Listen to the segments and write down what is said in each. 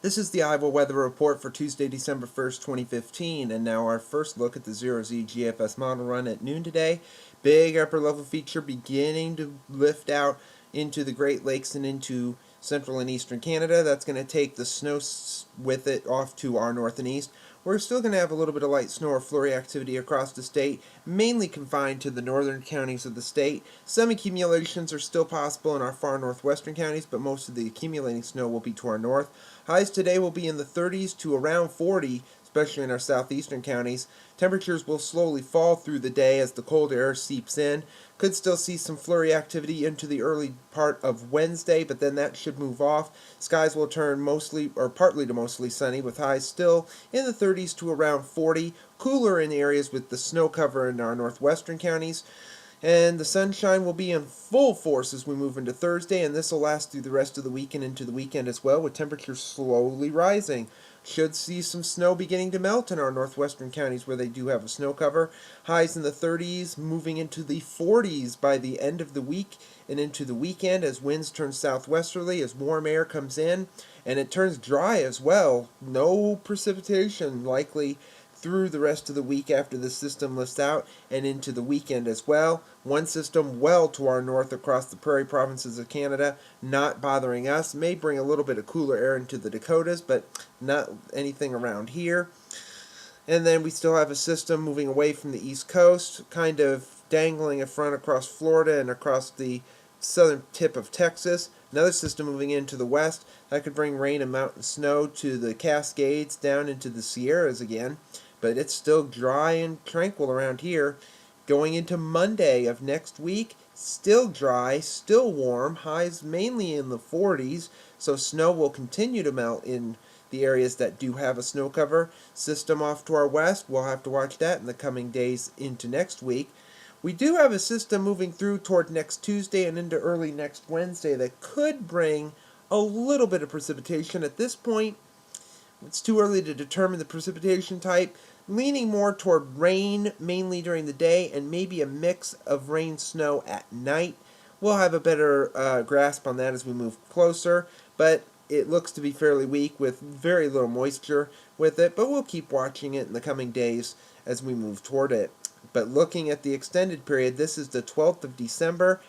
This is the Iowa Weather Report for Tuesday, December 1st, 2015, and now our first look at the 0Z GFS Model Run at noon today. Big upper level feature beginning to lift out into the Great Lakes and into central and eastern Canada. That's going to take the snow with it off to our north and east. We're still going to have a little bit of light snow or flurry activity across the state, mainly confined to the northern counties of the state. Some accumulations are still possible in our far northwestern counties, but most of the accumulating snow will be to our north. Highs today will be in the 30s to around 40, especially in our southeastern counties. Temperatures will slowly fall through the day as the cold air seeps in. Could still see some flurry activity into the early part of Wednesday, but then that should move off. Skies will turn mostly or partly to mostly sunny, with highs still in the 30s to around 40. Cooler in the areas with the snow cover in our northwestern counties. And the sunshine will be in full force as we move into Thursday, and this will last through the rest of the week and into the weekend as well, with temperatures slowly rising. Should see some snow beginning to melt in our northwestern counties where they do have a snow cover. Highs in the 30s, moving into the 40s by the end of the week and into the weekend as winds turn southwesterly, as warm air comes in, and it turns dry as well. No precipitation likely through the rest of the week after the system lifts out and into the weekend as well. One system well to our north across the prairie provinces of Canada, not bothering us. May bring a little bit of cooler air into the Dakotas, but not anything around here. And then we still have a system moving away from the east coast, kind of dangling a front across Florida and across the southern tip of Texas. Another system moving into the west that could bring rain and mountain snow to the Cascades down into the Sierras again. But it's still dry and tranquil around here. Going into Monday of next week, still dry, still warm, highs mainly in the 40s, so snow will continue to melt in the areas that do have a snow cover. System off to our west, we'll have to watch that in the coming days into next week. We do have a system moving through toward next Tuesday and into early next Wednesday that could bring a little bit of precipitation. At this point, it's too early to determine the precipitation type, leaning more toward rain mainly during the day and maybe a mix of rain snow at night. We'll have a better grasp on that as we move closer, but it looks to be fairly weak with very little moisture with it, but we'll keep watching it in the coming days as we move toward it. But looking at the extended period, this is the 12th of December,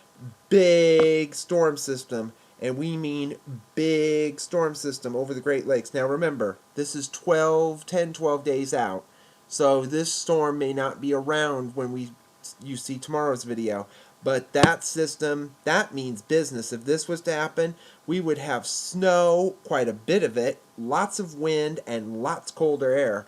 big storm system. And we mean big storm system over the Great Lakes. Now remember, this is 10, 12 days out. So this storm may not be around when you see tomorrow's video. But that system, that means business. If this was to happen, we would have snow, quite a bit of it, lots of wind, and lots colder air.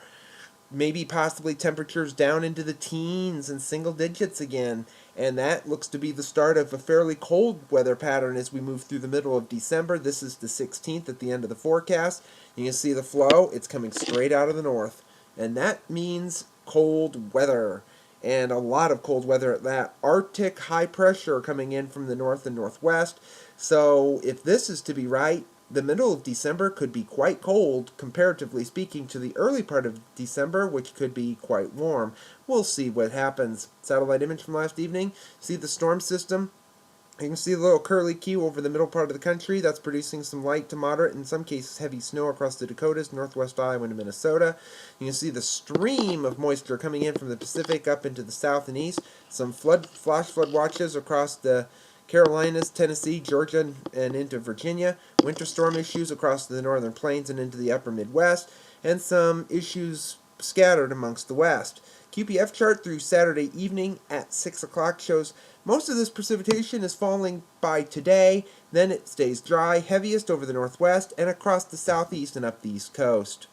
Maybe possibly temperatures down into the teens and single digits again. And that looks to be the start of a fairly cold weather pattern as we move through the middle of December. This is the 16th at the end of the forecast. You can see the flow. It's coming straight out of the north. And that means cold weather. And a lot of cold weather at that. Arctic high pressure coming in from the north and northwest. So if this is to be right, the middle of December could be quite cold, comparatively speaking, to the early part of December, which could be quite warm. We'll see what happens. Satellite image from last evening. See the storm system? You can see the little curly Q over the middle part of the country. That's producing some light to moderate, in some cases heavy snow across the Dakotas, northwest Iowa and Minnesota. You can see the stream of moisture coming in from the Pacific up into the south and east. Some flash flood watches across the Carolinas, Tennessee, Georgia, and into Virginia. Winter storm issues across the northern plains and into the upper Midwest. And some issues scattered amongst the west. QPF chart through Saturday evening at 6 o'clock shows most of this precipitation is falling by today. Then it stays dry, heaviest over the northwest and across the southeast and up the east coast.